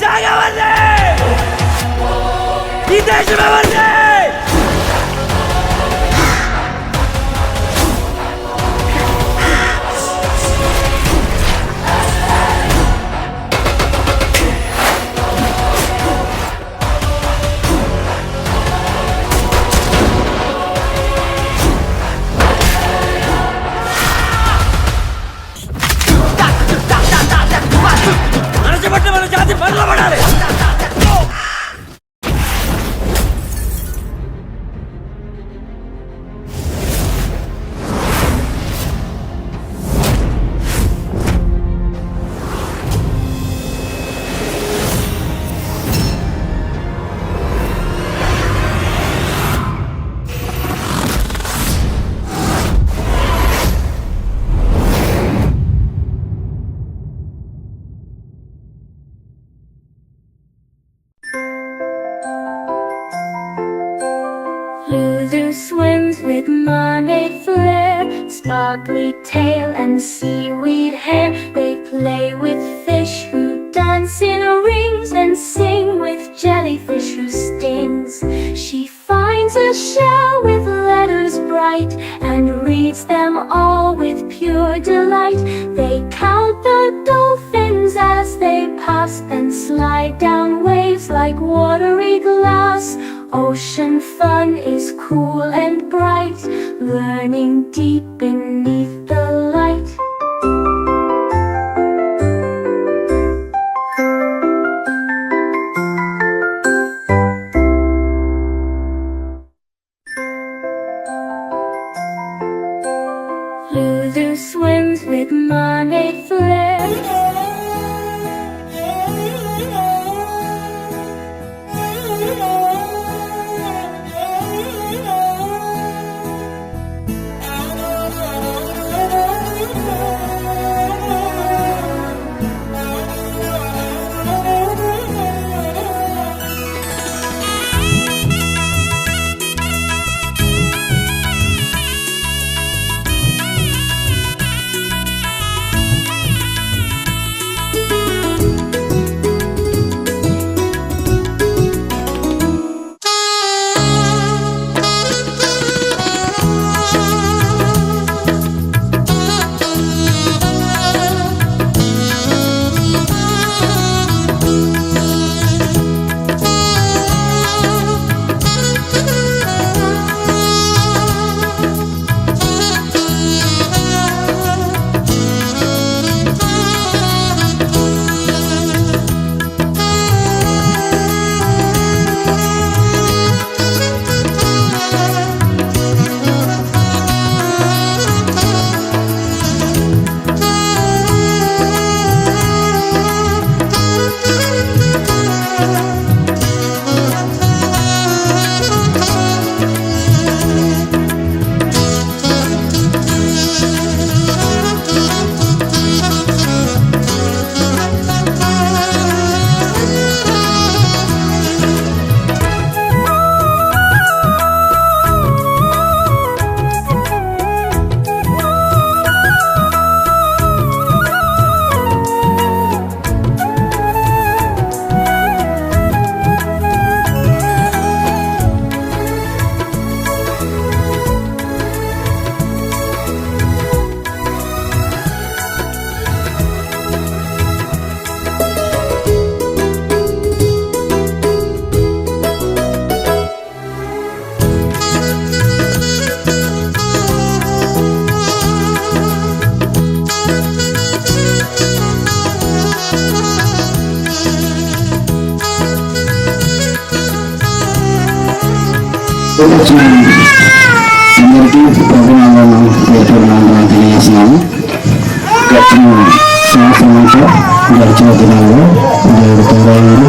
జాగా వల్లే ఈ దేశమే వల్లే. మనసుపట్టి మన జాతి పనులు పడాలి. Lulu swims with mermaid flair, sparkly tail and seaweed hair. They play with fish who dance in rings and sing with jellyfish who stings. She finds a shell with letters bright and reads them all with pure delight. They count the dolphins as they pass and slide down waves like watery glass. Ocean fun is cool and bright, learning deep beneath the light. Lulu swims with mermaid flair. అందరికీ ప్రోగ్రాంలను తెలియజేస్తున్నాము. గడిచిన సంవత్సరంతో గడిచిన దినాల్లో దేవుడు తోడయ్యాడు.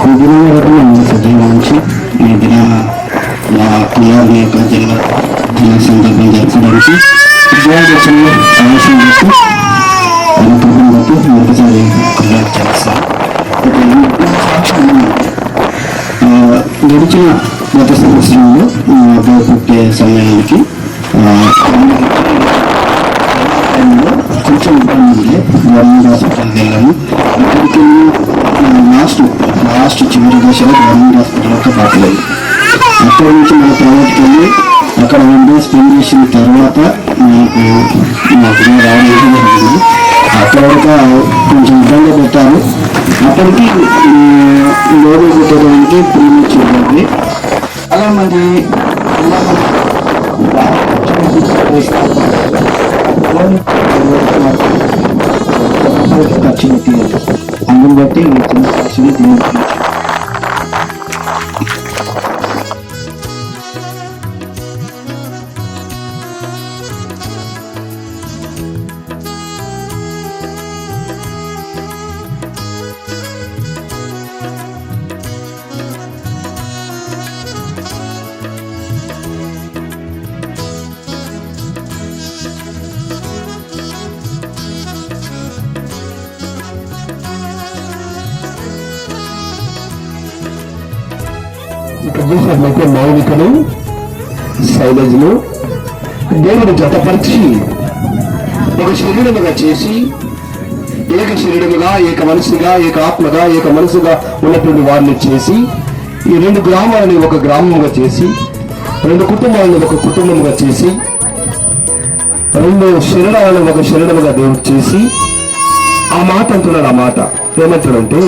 ఈ దినం వరకు మేము సజీవించి ఈ దిన మా కుమారుని యొక్క దిన సందర్భం జరపడానికి విజయదశమి అవసరం చేస్తూ ఆయన కృపను బట్టి మరొకసారి కళ్యాణం చేస్తాం. గడిచిన గత సంవత్సరంలో అబ్బాయి పుట్టే సమయానికి కొంచెం ఉంది, గవర్నమెంట్ హాస్పిటల్కి వెళ్ళాము. అక్కడికి లాస్ట్ చివరి దశలో గవర్నమెంట్ హాస్పిటల్తో పాటలేదు. అక్కడి నుంచి మన ప్రైవేట్కి వెళ్ళి అక్కడ 1 day స్పెండ్ చేసిన తర్వాత మాకు రావడం జరిగింది. అక్కడ కొంచెం ఇబ్బంది పెట్టారు. అప్పటికి లోన్ పెట్టడానికి ప్రీమియం చూడండి. చాలా మంది ఖర్చు పెట్టి అందుని బట్టి చిన్న ఖర్చులు దీనికి ఇక్కడ చూసినట్లయితే మౌలికలు శైలజులు దేవుని జతపరిచి ఒక శరీరముగా చేసి ఏక శరీరముగా, ఏక మనసుగా, ఏక ఆత్మగా, ఏక మనసుగా ఉన్నటువంటి వారిని చేసి ఈ 2 గ్రామాలని ఒక గ్రామముగా చేసి 2 కుటుంబాలను ఒక కుటుంబముగా చేసి 2 శరీరాలను ఒక శరీరముగా దేవుడు చేసి ఆ మాట అంటున్నాడు. ఆ మాట ఏమంటాడంటే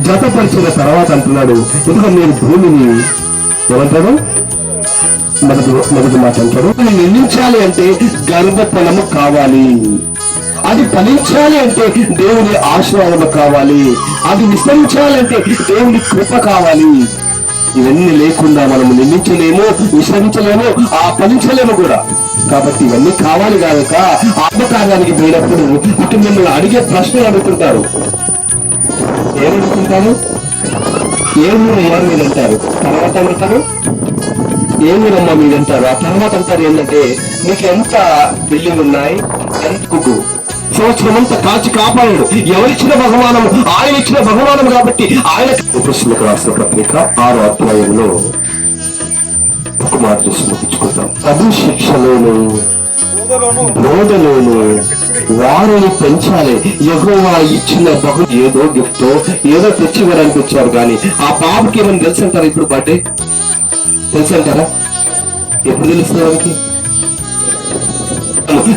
జతపరిచిన తర్వాత అంటున్నాడు, ఎందుకంటే నేను భూమిని ఏమంటాడు మొదటి మాట అంటాడు, నిర్మించాలి అంటే గర్భఫలము కావాలి, అది ఫలించాలి అంటే దేవుని ఆశీర్వాదము కావాలి, అది విస్తరించాలంటే దేవుని కృప కావాలి. ఇవన్నీ లేకుండా మనము నిర్మించలేము, విశ్రమించలేము, ఆ ఫలించలేము కూడా. కాబట్టి ఇవన్నీ కావాలి కాక ఆత్మకార్యానికి పోయినప్పుడు అటు మిమ్మల్ని అడిగే ప్రశ్నలు అడుగుతుంటారు. ఏమడుగుతుంటారు? ఏ ఊరు ఎవరు మీరు అంటారు, తర్వాత ఏమంటారు ఏ ఊరమ్మ మీరు అంటారు, ఆ తర్వాత అంటారు ఏంటంటే మీకు ఎంత బిల్డింగ్ ఉన్నాయి, ఎంత కుక్కు సంవత్సరం అంతా కాచి కాపాడు, ఎవరిచ్చిన బహుమానం ఆయన ఇచ్చిన బహుమానం కాబట్టి ఆయన. కృష్ణకు రాసిన పత్రిక 6వ అధ్యాయంలో ఒక మాట చూసి ముగించుకుంటాం. ప్రభు శిక్షలోను బోధలోను వారిని పెంచాలి. యెహోవా ఇచ్చిన బహు ఏదో గిఫ్ట్ ఏదో తెచ్చి ఇవ్వడానికి వచ్చారు. కానీ ఆ పాపకి ఏమని తెలుసంటారా? ఇప్పుడు బర్త్డే తెలుసంటారా? ఎప్పుడు తెలుస్తుంది వారికి?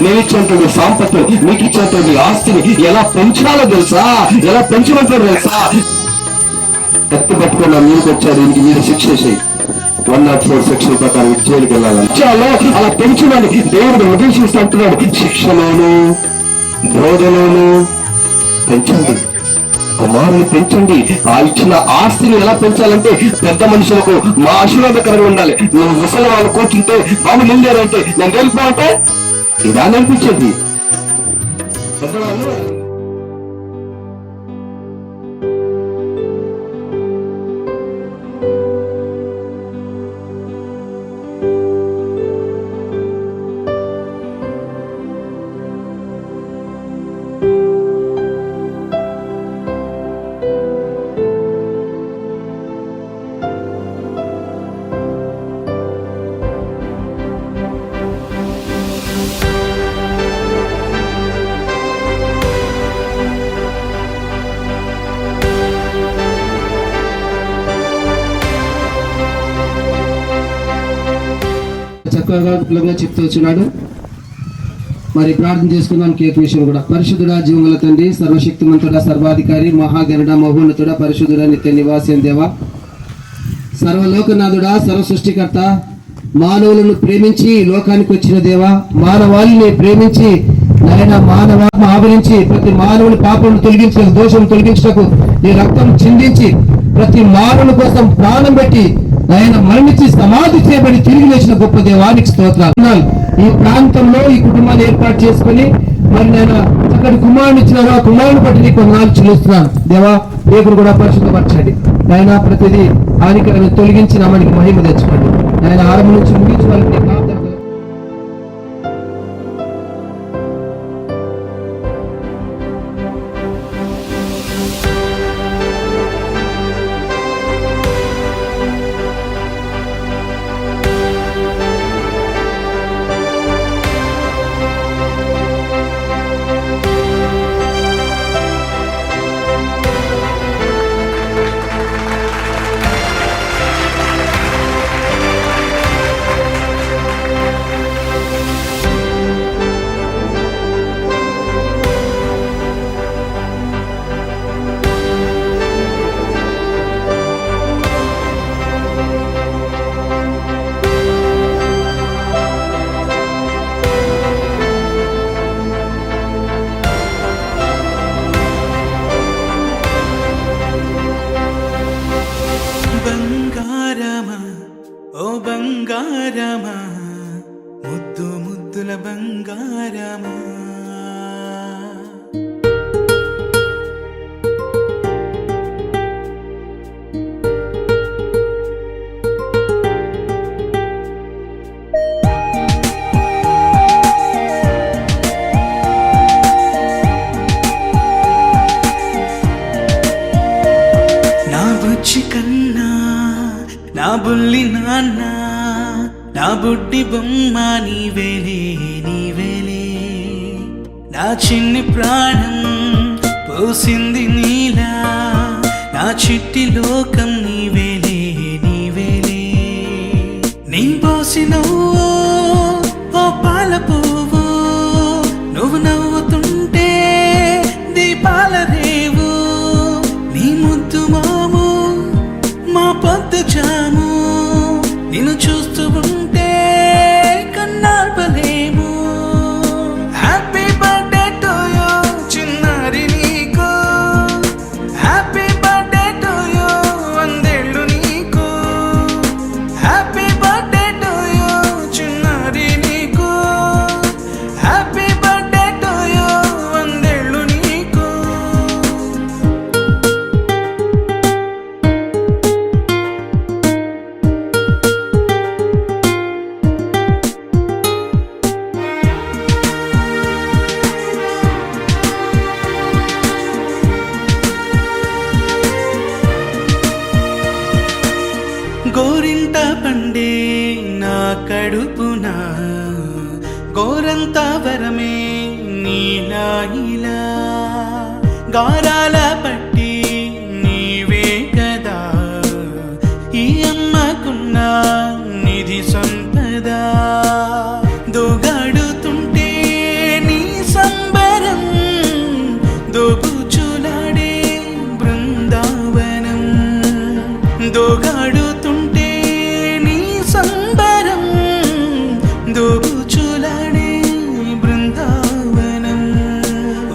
నేను ఇచ్చినటువంటి సాంపత్తిని, మీకు ఇచ్చినటువంటి ఆస్తిని ఎలా పెంచాలో తెలుసా? ఎలా పెంచమంటారో తెలుసా? కత్తి పట్టుకున్న మీకు వచ్చారు, దీనికి మీరు శిక్ష చేసి 104 సెక్షన్ ప్రకారం జైలుకి వెళ్ళాలి. అలా పెంచమని దేవుడు ఉద్దేశిస్తూ అంటున్నాడు. శిక్షలోను బోధలోను పెంచండి, కుమారుని పెంచండి. ఆ ఇచ్చిన ఆస్తిని ఎలా పెంచాలంటే పెద్ద మనుషులకు మా ఆశీర్వాదకరంగా ఉండాలి. నువ్వు ముసలి వాళ్ళు కూర్చుంటే బాబు నిండారంటే నేను వెళ్ళిపోతే ఇలా అనిపించేది. పెద్దవాళ్ళు చక్కగా చెప్తూ వచ్చినాడు. మరి ప్రార్థన చేసుకుందాం. కేక్ విషయం కూడా. పరిశుద్ధుడా, జీవముల తండ్రి, సర్వశక్తిమంతుడా, సర్వాధికారి, మహాగరుడ, మహోన్నతుడా, పరిశుద్ధుడా, నిత్య నివాసి దేవా, సర్వలోకనాథుడా, సర్వ సృష్టికర్త, మానవులను ప్రేమించి లోకానికి వచ్చిన దేవా, మానవాళిని ప్రేమించి నాయన మానవాత్మ ఆవరించి ప్రతి మానవుని పాపమును తొలగించడానికి, దోషం తొలగించటకు నీ రక్తం చిందించి ప్రతి మానవుని కోసం ప్రాణం పెట్టి ఆయన మరణించి సమాధి చేయబడి తిరిగి లేచిన గొప్ప దేవానికి స్తోత్రాలు. ఈ ప్రాంతంలో ఈ కుటుంబాన్ని ఏర్పాటు చేసుకుని మరి నేను చక్కటి కుమారుని ఇచ్చినారు. ఆ కుమారుని బట్టి నీకు వందనాలు చెల్లిస్తున్నాను దేవా. రేపును కూడా పరిశుద్ధపరచండి నాయన. ప్రతిదీ హానికరమైన తొలగించి మనకి మహిమ తెచ్చుకోండి నాయన. ఆరంభం నుంచి ముగించి వాళ్ళకి బుల్లి నాన్న నా బుడ్డి బొమ్మ నీవేలే నీవేలే నా చిన్ని ప్రాణం పోసింది నీలా నా చిట్టి లోకం నీవేలే నీవేలే నీ పోసినవో ఓ పాల పువ్వు నువ్వు నవ్వుతుంటే దీపాల రేవు నీ ముద్దు మాము మా పొద్దు జాము నిన్ను చూస్తూ ఉంటే కన్నార్పలేము హ్యాపీ బర్త్డే టు యూ చిన్నారి నీకు హ్యాపీ బర్త్డే టు యూ వందేళ్ళు నీకు హ్యాపీ బర్త్డే టు యూ చిన్నారి నీకు హ్యాపీ బర్త్డే టు యూ వందేళ్ళు నీకు గోరింట పండే నా కడుపున గోరంత వరమే నీలా ఇలా గారాల పట్టి నీవే కదా ఈ అమ్మకున్న నిధి సంపద దోగాడుతుంటే నీ సంబరం దోబుచులాడే బృందావనం దోగాడుతుంటే నీ సంబరం దోబుచులాడే బృందావనం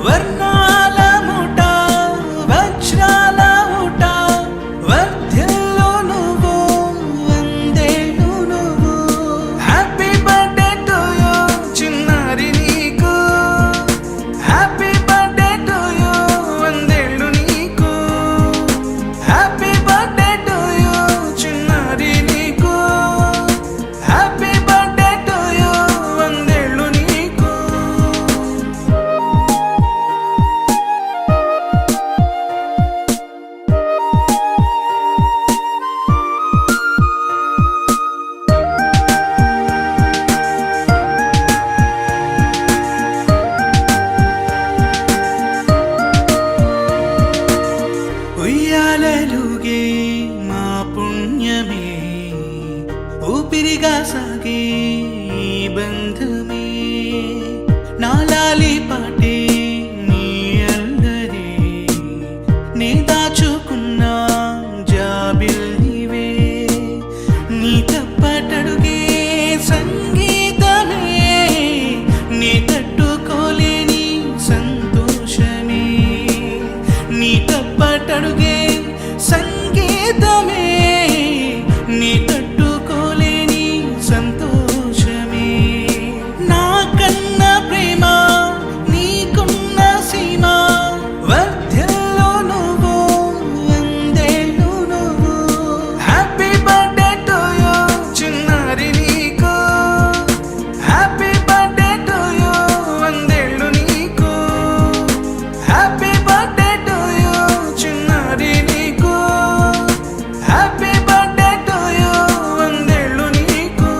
వర్ణాల ముఠ వజ్రాల ఊట వర్ధ్యల్లో నువ్వు వందేళ్ళు నువ్వు హ్యాపీ బర్త్డే టు యూ చిన్నారి నీకు హ్యాపీ బర్త్డే టు యూ వందేళ్ళు నీకు హ్యాపీ బర్త్డే టు యూ చిన్నారి నీకు హ్యాపీ బర్త్డే టు యూ వందేళ్ళు నీకు ఉయ్యాలలుగే మా పుణ్యమే ఊపిరిగా సాగే ఈ బంధమే నాలాలి పాటే నీ అల్లరే నే దాచుకున్న జాబిల్లివే నీ తప్పటడుగే సంగీతమే నీ తట్టుకోలేని సంతోషమే నీ తప్పటడుగే సంగీతమే నీ తట్టుకోలేని సంతోషమే నా కన్న ప్రేమ నీకున్న సీమ వర్ధ్యల్లో నువ్వు వందేళ్ళు నువ్వు హ్యాపీ బర్త్డే టు యూ చిన్నారి నీకు హ్యాపీ బర్త్డే టు యూ వందేళ్ళు నీకు హ్యాపీ బర్త్డే టు యూ చిన్నారి నీకు హ్యాపీ బర్త్డే టు యూ వందేళ్ళు నీకు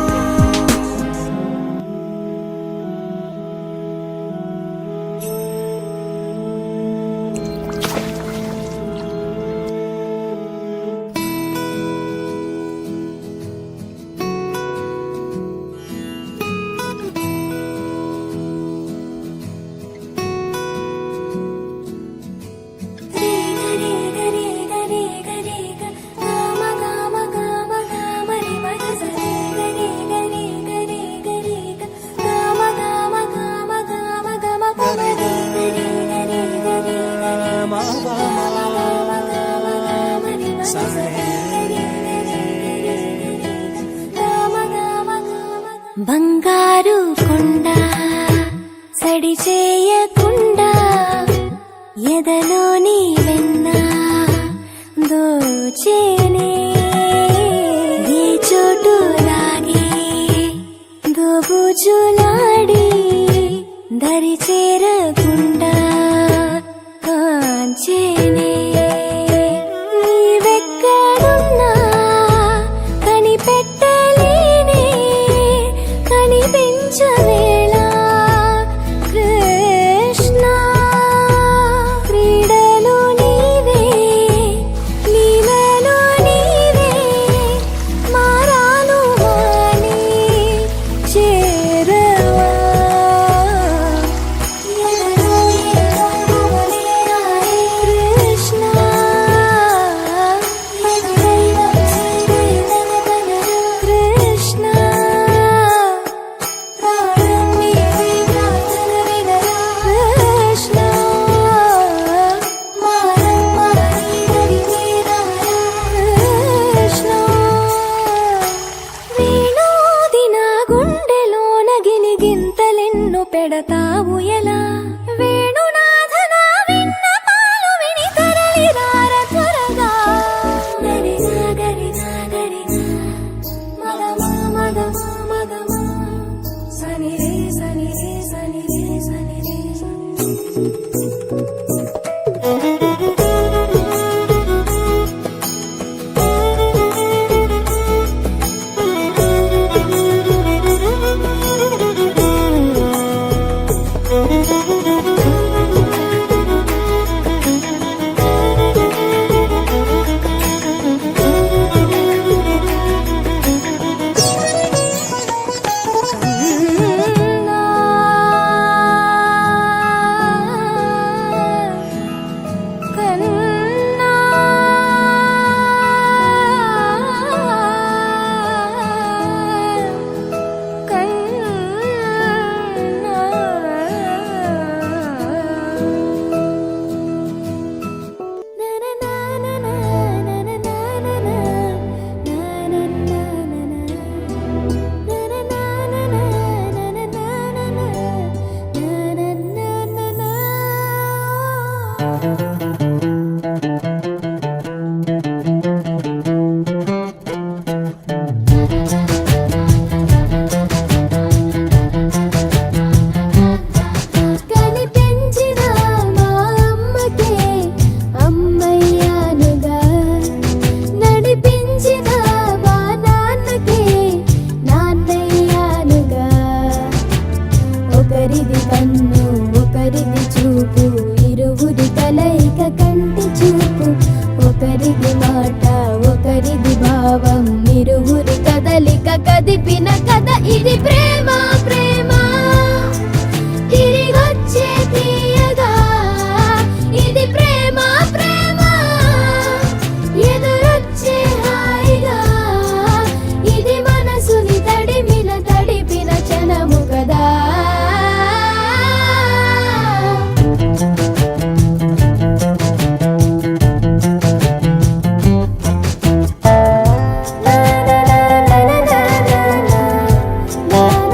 బంగారు కొండ సడి చేయకుండా ఎదలోని వెన్న దోచేనే ఏ చోటు లాగే దోబుజులాడి దరి చేరకుండా కాంచేనే నీవెక్కడున్నా కనిపించిన మా అమ్మకే అమ్మయ్యానుగా, నడిపించిన మా నాన్నకే నాన్నయ్యానుగా. ఒకరిది కన్ను ఒకరిది చూపు, ఇరువురి కలయిక కంటి చూపు. ఒకరిది మాట ఒకరిది భావం, ఇరువురి కదలిక కదిపిన కథ ఇది. ప్రేమ ప్రేమ తిరిగొచ్చే తీయగా, ఇది ప్రేమ ప్రేమ ఎదురొచ్చే హాయిగా. ఇది మనసుని తడిపిన క్షణము కదా. La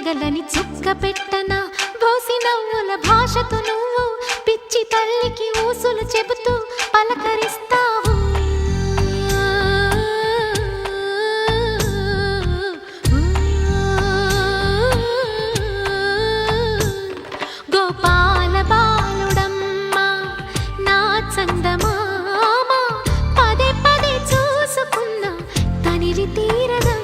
తగలని చుక్క పెట్టన బోసి నవ్వుల భాషతో నువ్వు పిచ్చి తల్లికి ఊసులు చెబుతూ పలకరిస్తావు. గోపాల బాలుడమ్మ నా చందమామ పదే పదే చూసుకున్న తనివి తీరదమ్మా.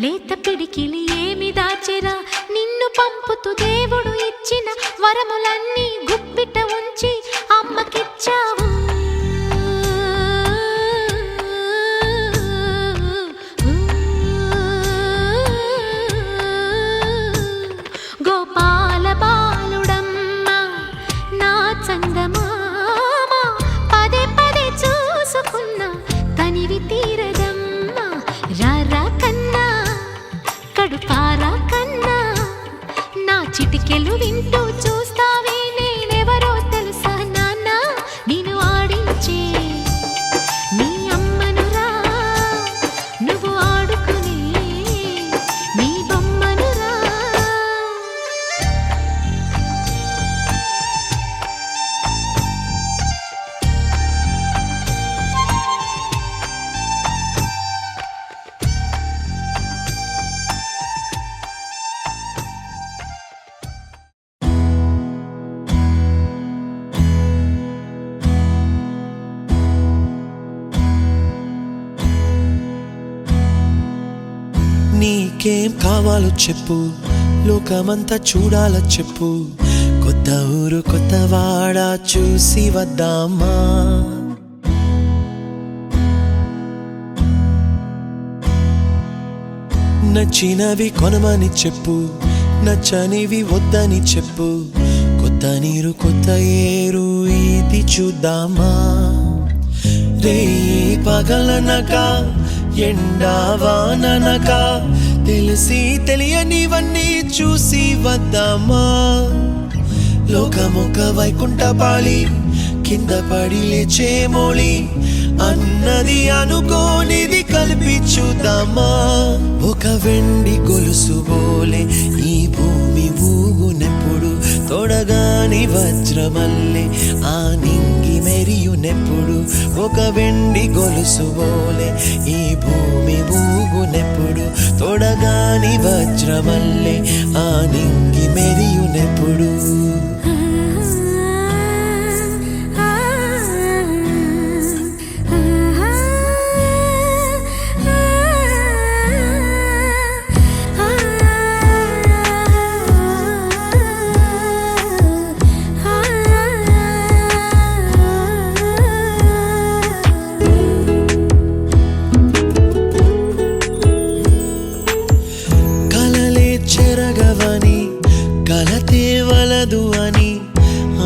లేత పిడికిలి ఏమి దాచెరా నిన్ను పంపుతూ దేవుడు ఇచ్చిన వరములన్నీ గుప్పిట ఉంచి అమ్మకిచ్చావు. గోపాల బాలుడమ్మ నా చందమామ పదే పదే చూసుకున్న తనివి తీరదమ్మా. రారా కన్నా కడుపారా కన్నా నా చిటికెలు వింటూ చూస్తావే నేనెవరో తెలుసా నాన్న. నేను ఆడించే నీ అమ్మనురా నువ్వు ఆడుకునే నీ బొమ్మనురా. నీకేం కావాలో చెప్పు, లోకమంతా చూడాలో చెప్పు, కొత్త ఊరు కొత్త వాడ చూసి వద్దామా. నచ్చినవి కొనమని చెప్పు, నచ్చనివి వద్దని చెప్పు, కొత్త నీరు కొత్త ఏరు ఇది చూద్దామా. రే పగలనక ఎండావాననక తెలిసి తెలియనివన్నీ చూసి వద్దామా. లోకమొక వైకుంఠపాళి కింద పడి లేచే మోళి అన్నది అనుకోనిది కలిపి చూద్దామా. ఒక వెండి గొలుసు బోలే ఈ భూమి ఊగునెప్పుడు, తొడగాని వజ్రమల్లె ఆ నింగి మెరియునెప్పుడు. ఒక వెండి గొలుసు బోలే ఈ భూమి ఊగునెప్పుడు, తొడగాని వజ్రమల్లె ఆ నింగి మెరియునెప్పుడు. కలతేవలదు అని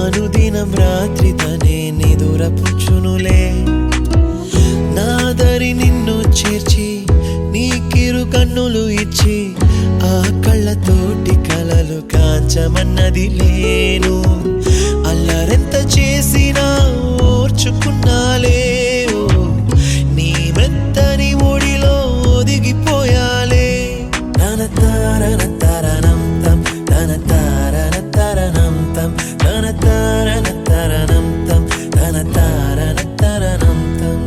అనుదినం రాత్రి తనే నిదురపుచ్చునులే. నాదరి నిన్ను చేర్చి నీ కిరు కన్నులు ఇచ్చి ఆ కళ్ళతోటి కలలు కాంచమన్నది లేను. అల్లరెంత చేసినా ఓర్చుకున్నాలే, నీ మెత్తని ఒడిలో ఒదిగిపోయాలే. తన తారన తరణం తం తన తారన తరణం తం తన తారన తరణం తం తన తారన తరణం తం.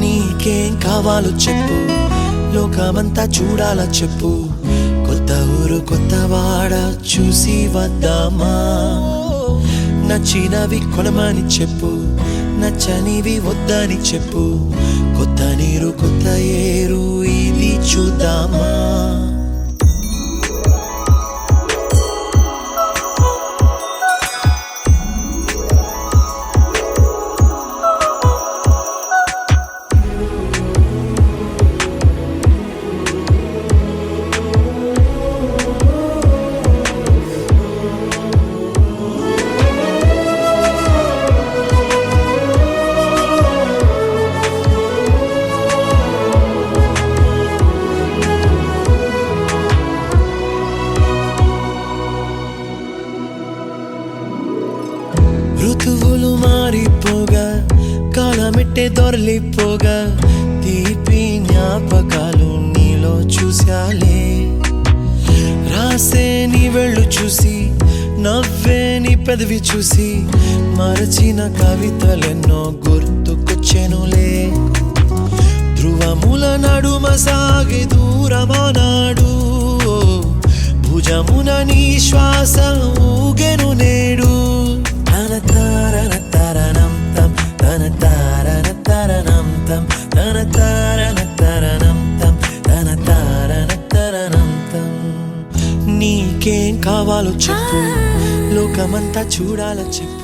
నీకేం కావాలో చెప్పు, లోకమంతా చూడాలా చెప్పు, కొత్త ఊరు కొత్త వాడ చూసి వద్దామా. నచ్చినవి కొనమని చెప్పు, నచ్చనివి వద్దని చెప్పు. కొత్త నీరు కొత్త ఏరు ఇది చూద్దామా. ఋతువులు మారిపోగా కాలమెట్టే దొరలిపోగా తీపి జ్ఞాపకాలు నీలో చూశాలే. రాసే నీ వెళ్ళు చూసి నవ్వే నీ పెదవి చూసి మరచిన కవితలెన్నో గుర్తుకొచ్చెనులే. ధ్రువముల నడుమ సాగి దూరమానాడు భుజమున నీ శ్వాస ఊగెను నేడు. తన తారన తరణం తం తన తారన తరణం తం తన తారన తరణం తం తన తారన తరణం తం. నీకేం కావాలో చెప్పు, లోకమంతా చూడాల చెప్పు.